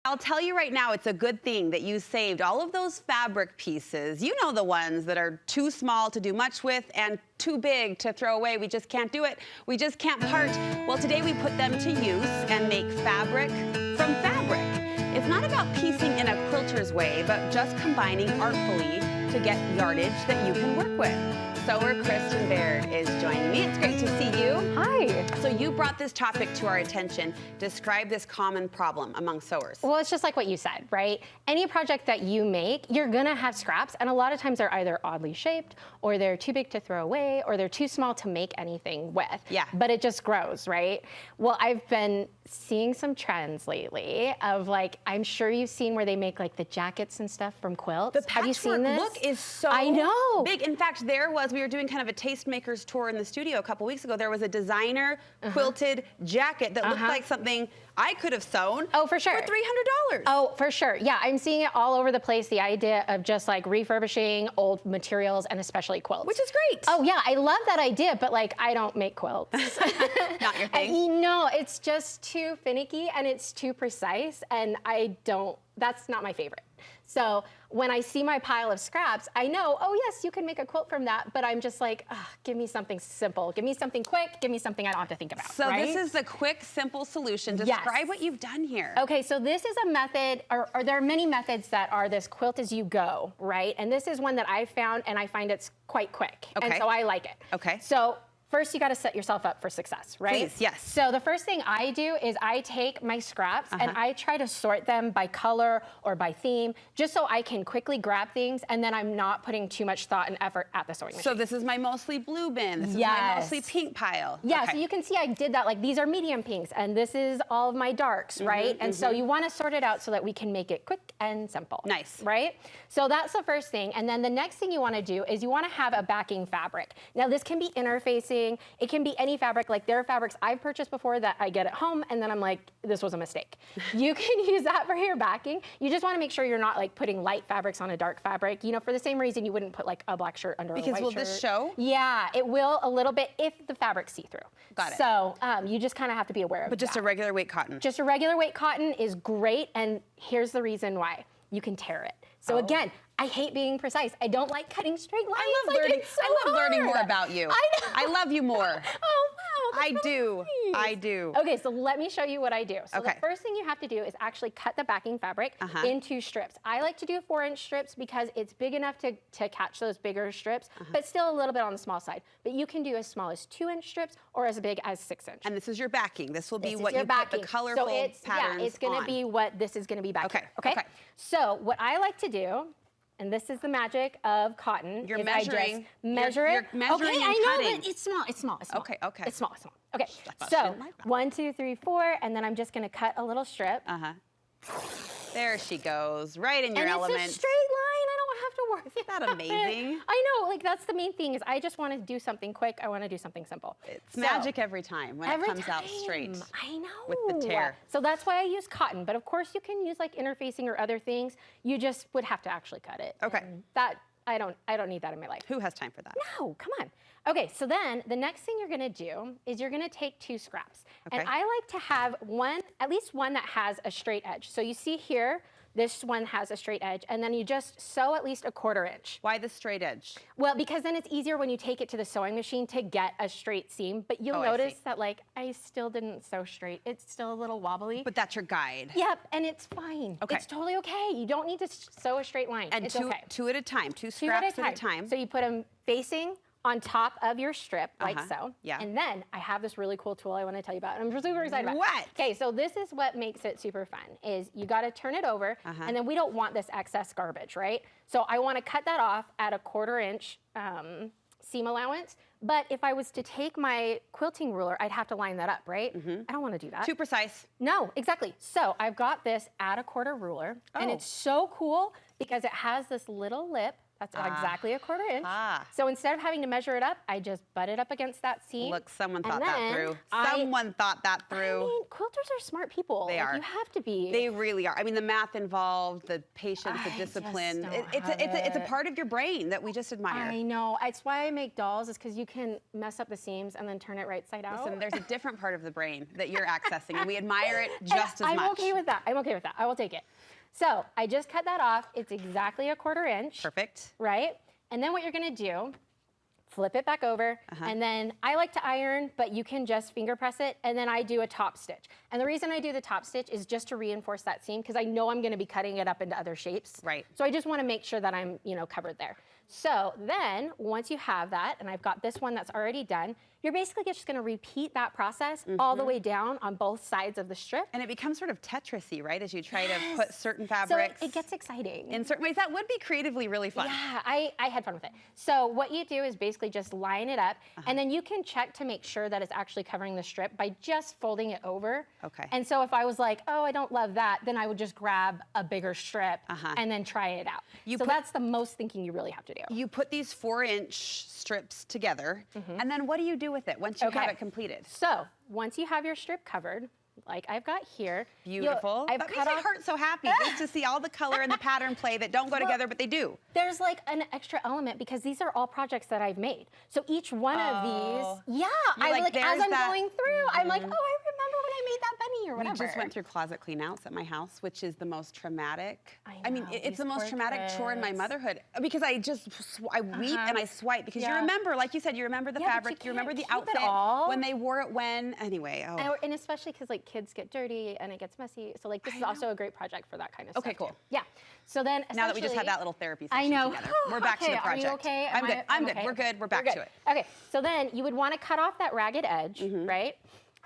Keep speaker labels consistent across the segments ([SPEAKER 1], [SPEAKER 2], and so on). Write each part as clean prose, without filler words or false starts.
[SPEAKER 1] I'll tell you right now, it's a good thing that you saved all of those fabric pieces. You know, the ones that are too small to do much with and too big to throw away. We just can't do it. We just can't part. Well, today we put them to use and make fabric from fabric. It's not about piecing in a quilter's way, but just combining artfully to get yardage that you can work with. Sewer Kristin Baird is joining me. It's great to see you.
[SPEAKER 2] Hi.
[SPEAKER 1] So you brought this topic to our attention. Describe this common problem among sewers.
[SPEAKER 2] Well, it's just like what you said, right? Any project that you make, you're gonna have scraps, and a lot of times they're either oddly shaped, or they're too big to throw away, or they're too small to make anything with.
[SPEAKER 1] Yeah.
[SPEAKER 2] But it just grows, right? Well, I've been seeing some trends lately of like, I'm sure you've seen where they make like the jackets and stuff from quilts.
[SPEAKER 1] The
[SPEAKER 2] Have you seen
[SPEAKER 1] patchwork
[SPEAKER 2] this?
[SPEAKER 1] look is so
[SPEAKER 2] I know.
[SPEAKER 1] big. In fact, we were doing kind of a tastemakers tour in the studio a couple weeks ago. There was a designer quilted jacket that looked like something I could have sewn.
[SPEAKER 2] Oh, for sure.
[SPEAKER 1] For $300.
[SPEAKER 2] Oh, for sure. Yeah, I'm seeing it all over the place. The idea of just like refurbishing old materials and especially quilts.
[SPEAKER 1] Which is great.
[SPEAKER 2] Oh yeah, I love that idea, but like I don't make quilts.
[SPEAKER 1] Not your thing.
[SPEAKER 2] And, no, it's just too finicky and it's too precise, and that's not my favorite. So when I see my pile of scraps, I know, oh yes, you can make a quilt from that, but I'm just like, give me something simple. Give me something quick. Give me something I don't have to think about,
[SPEAKER 1] So
[SPEAKER 2] right?
[SPEAKER 1] this is the quick, simple solution. Describe what you've done here.
[SPEAKER 2] Okay, so this is a method, or there are many methods that are this quilt as you go, right? And this is one that I found, and I find it's quite quick.
[SPEAKER 1] Okay.
[SPEAKER 2] And so I like it.
[SPEAKER 1] Okay.
[SPEAKER 2] So first, you got to set yourself up for success, right?
[SPEAKER 1] Please, yes.
[SPEAKER 2] So the first thing I do is I take my scraps and I try to sort them by color or by theme, just so I can quickly grab things, and then I'm not putting too much thought and effort at the sewing machine.
[SPEAKER 1] So this is my mostly blue bin. This is my mostly pink pile.
[SPEAKER 2] Yeah,
[SPEAKER 1] Okay.
[SPEAKER 2] so you can see I did that. Like, these are medium pinks, and this is all of my darks, right? And so you want to sort it out so that we can make it quick and simple.
[SPEAKER 1] Nice.
[SPEAKER 2] Right? So that's the first thing. And then the next thing you want to do is you want to have a backing fabric. Now, this can be interfacing. It can be any fabric. Like, there are fabrics I've purchased before that I get at home, and then I'm like, this was a mistake. You can use that for your backing. You just want to make sure you're not like putting light fabrics on a dark fabric. You know, for the same reason you wouldn't put like a black shirt under a white shirt.
[SPEAKER 1] Because will this show?
[SPEAKER 2] Yeah, it will a little bit if the fabric's see-through.
[SPEAKER 1] Got it.
[SPEAKER 2] So you just kind of have to be aware of that.
[SPEAKER 1] But just a regular weight cotton.
[SPEAKER 2] Just a regular weight cotton is great, and here's the reason why. You can tear it. So again, I hate being precise. I don't like cutting straight lines.
[SPEAKER 1] I love learning.
[SPEAKER 2] It's so
[SPEAKER 1] I love learning
[SPEAKER 2] hard.
[SPEAKER 1] more about you.
[SPEAKER 2] I know.
[SPEAKER 1] I love you more.
[SPEAKER 2] Oh, wow.
[SPEAKER 1] I
[SPEAKER 2] that's really
[SPEAKER 1] do.
[SPEAKER 2] nice.
[SPEAKER 1] I do.
[SPEAKER 2] Okay, so let me show you what I do. So
[SPEAKER 1] Okay.
[SPEAKER 2] the first thing you have to do is actually cut the backing fabric into strips. I like to do 4-inch strips because it's big enough to catch those bigger strips, but still a little bit on the small side. But you can do as small as 2-inch strips or as big as 6-inch.
[SPEAKER 1] And this is your backing. This will be
[SPEAKER 2] This is
[SPEAKER 1] what
[SPEAKER 2] your
[SPEAKER 1] you
[SPEAKER 2] backing.
[SPEAKER 1] put the colorful
[SPEAKER 2] so
[SPEAKER 1] patterns
[SPEAKER 2] it's going
[SPEAKER 1] on.
[SPEAKER 2] to be what this is going to be back
[SPEAKER 1] Okay,
[SPEAKER 2] here, okay?
[SPEAKER 1] okay.
[SPEAKER 2] So what I like to do, and this is the magic of cotton.
[SPEAKER 1] You're
[SPEAKER 2] is
[SPEAKER 1] measuring.
[SPEAKER 2] I just measure
[SPEAKER 1] You're
[SPEAKER 2] it.
[SPEAKER 1] measuring
[SPEAKER 2] okay,
[SPEAKER 1] and
[SPEAKER 2] I know,
[SPEAKER 1] cutting.
[SPEAKER 2] but it's small. It's small. It's small.
[SPEAKER 1] Okay, okay.
[SPEAKER 2] It's small. It's small. Okay.
[SPEAKER 1] thought she
[SPEAKER 2] So
[SPEAKER 1] didn't like that.
[SPEAKER 2] 1, 2, 3, 4, and then I'm just going to cut a little strip.
[SPEAKER 1] There she goes, right in your
[SPEAKER 2] and
[SPEAKER 1] element.
[SPEAKER 2] it's a straight line. I don't have to worry.
[SPEAKER 1] Isn't that amazing?
[SPEAKER 2] I know. Like, that's the main thing is I just want to do something quick. I want to do something simple.
[SPEAKER 1] It's magic every time when it comes out straight.
[SPEAKER 2] I know.
[SPEAKER 1] With the tear.
[SPEAKER 2] So that's why I use cotton. But of course you can use like interfacing or other things. You just would have to actually cut it.
[SPEAKER 1] Okay.
[SPEAKER 2] And that I don't need that in my life.
[SPEAKER 1] Who has time for that?
[SPEAKER 2] No, come on. Okay, so then the next thing you're gonna do is you're gonna take 2 scraps.
[SPEAKER 1] Okay.
[SPEAKER 2] And I like to have at least one that has a straight edge. So you see here, this one has a straight edge, and then you just sew at least a 1/4 inch.
[SPEAKER 1] Why the straight edge?
[SPEAKER 2] Well, because then it's easier when you take it to the sewing machine to get a straight seam, but you'll
[SPEAKER 1] I
[SPEAKER 2] notice
[SPEAKER 1] see.
[SPEAKER 2] that like I still didn't sew straight. It's still a little wobbly.
[SPEAKER 1] But that's your guide.
[SPEAKER 2] Yep, and it's fine.
[SPEAKER 1] Okay.
[SPEAKER 2] It's totally okay. You don't need to sew a straight line.
[SPEAKER 1] And
[SPEAKER 2] it's
[SPEAKER 1] two,
[SPEAKER 2] okay.
[SPEAKER 1] 2 at a time, 2
[SPEAKER 2] 2
[SPEAKER 1] scraps at a time.
[SPEAKER 2] So you put them facing on top of your strip, like so.
[SPEAKER 1] Yeah.
[SPEAKER 2] And then I have this really cool tool I want to tell you about, and I'm super excited about.
[SPEAKER 1] What?
[SPEAKER 2] Okay, so this is what makes it super fun, is you got to turn it over, and then we don't want this excess garbage, right? So I want to cut that off at a 1/4 inch seam allowance, but if I was to take my quilting ruler, I'd have to line that up, right? I don't want to do that.
[SPEAKER 1] Too precise.
[SPEAKER 2] No, exactly. So I've got this at a 1/4 ruler, and it's so cool because it has this little lip That's exactly a 1/4 inch.
[SPEAKER 1] Ah.
[SPEAKER 2] So instead of having to measure it up, I just butt it up against that seam.
[SPEAKER 1] Look, someone
[SPEAKER 2] and
[SPEAKER 1] thought that
[SPEAKER 2] then
[SPEAKER 1] through. Someone thought that through.
[SPEAKER 2] I mean, quilters are smart people.
[SPEAKER 1] They are.
[SPEAKER 2] You have to be.
[SPEAKER 1] They really are. I mean, the math involved, the patience, the
[SPEAKER 2] I
[SPEAKER 1] discipline.
[SPEAKER 2] just don't
[SPEAKER 1] It's a
[SPEAKER 2] have
[SPEAKER 1] part of your brain that we just admire.
[SPEAKER 2] I know. It's why I make dolls, is because you can mess up the seams and then turn it right side out.
[SPEAKER 1] Listen, there's a different part of the brain that you're accessing, and we admire it just as much.
[SPEAKER 2] I'm okay with that. I'm okay with that. I will take it. So I just cut that off. It's exactly a 1/4 inch.
[SPEAKER 1] Perfect.
[SPEAKER 2] Right? And then what you're gonna do, flip it back over, and then I like to iron, but you can just finger press it, and then I do a top stitch. And the reason I do the top stitch is just to reinforce that seam, because I know I'm gonna be cutting it up into other shapes.
[SPEAKER 1] Right.
[SPEAKER 2] So I just wanna make sure that I'm, covered there. So then, once you have that, and I've got this one that's already done, you're basically just gonna repeat that process all the way down on both sides of the strip.
[SPEAKER 1] And it becomes sort of Tetris-y, right? As you try to put certain fabrics.
[SPEAKER 2] So it gets exciting.
[SPEAKER 1] In certain ways, that would be creatively really fun.
[SPEAKER 2] Yeah, I had fun with it. So what you do is basically just line it up, and then you can check to make sure that it's actually covering the strip by just folding it over.
[SPEAKER 1] Okay.
[SPEAKER 2] And so if I was like, oh, I don't love that, then I would just grab a bigger strip and then try it out. So that's the most thinking you really have to do.
[SPEAKER 1] You put these 4-inch strips together, and then what do you do with it once you have it completed?
[SPEAKER 2] So once you have your strip covered, like I've got here.
[SPEAKER 1] Beautiful. That makes my heart so happy just to see all the color and the pattern play that don't go together, but they do.
[SPEAKER 2] There's like an extra element because these are all projects that I've made. So each one of these, I like as I'm going through, I'm like, oh, I remember when I made that bunny or whatever.
[SPEAKER 1] We just went through closet clean outs at my house, which is the most traumatic.
[SPEAKER 2] I
[SPEAKER 1] mean, it's the most traumatic chore in my motherhood because I weep and I swipe because you remember, like you said, you remember the fabric, you remember the outfit, when they wore it when, anyway.
[SPEAKER 2] And especially because like kids get dirty and it gets messy. So like this is also a great project for that kind of stuff.
[SPEAKER 1] Okay, cool.
[SPEAKER 2] Too. Yeah. So then
[SPEAKER 1] now that we just had that little therapy session
[SPEAKER 2] I know.
[SPEAKER 1] together, we're back to the project.
[SPEAKER 2] Are you okay?
[SPEAKER 1] I'm good. I'm good. We're good. We're back to it.
[SPEAKER 2] Okay. So then you would want to cut off that ragged edge, right?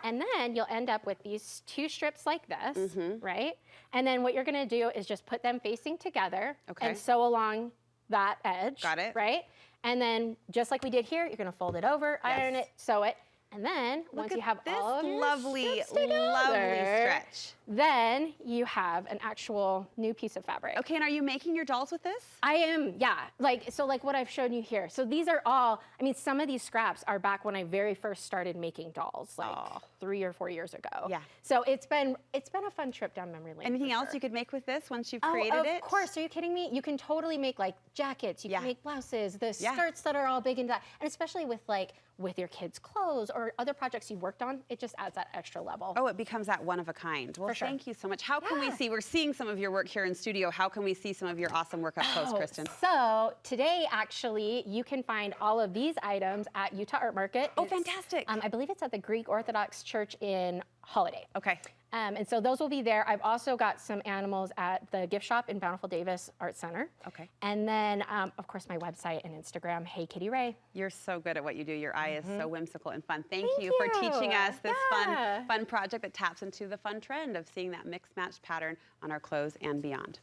[SPEAKER 2] And then you'll end up with these 2 strips like this, right? And then what you're going to do is just put them facing together and sew along that edge.
[SPEAKER 1] Got it.
[SPEAKER 2] Right? And then just like we did here, you're going to fold it over, iron it, sew it. And then once you have all of your
[SPEAKER 1] lovely
[SPEAKER 2] together,
[SPEAKER 1] stretch,
[SPEAKER 2] then you have an actual new piece of fabric.
[SPEAKER 1] Okay, and are you making your dolls with this?
[SPEAKER 2] I am, yeah. Like what I've shown you here. So these are all, I mean, some of these scraps are back when I very first started making dolls, like 3 or 4 years ago.
[SPEAKER 1] Yeah.
[SPEAKER 2] So it's been a fun trip down memory lane.
[SPEAKER 1] Anything else you could make with this once you've created it?
[SPEAKER 2] Of course. Are you kidding me? You can totally make like jackets. You can make blouses, the skirts that are all big into that, and especially with your kids' clothes or other projects you've worked on, it just adds that extra level.
[SPEAKER 1] Oh, it becomes that one of a kind. Well, thank you so much. How can we see, we're seeing some of your work here in studio. How can we see some of your awesome work up close, Kristin?
[SPEAKER 2] So today, actually, you can find all of these items at Utah Art Market.
[SPEAKER 1] Oh, fantastic.
[SPEAKER 2] I believe it's at the Greek Orthodox Church in Holiday.
[SPEAKER 1] Okay.
[SPEAKER 2] And so those will be there. I've also got some animals at the gift shop in Bountiful Davis Art Center.
[SPEAKER 1] Okay.
[SPEAKER 2] And then, of course, my website and Instagram, Hey Kitty Ray.
[SPEAKER 1] You're so good at what you do. Your eye is so whimsical and fun. Thank you for teaching us this fun project that taps into the fun trend of seeing that mixed matched pattern on our clothes and beyond.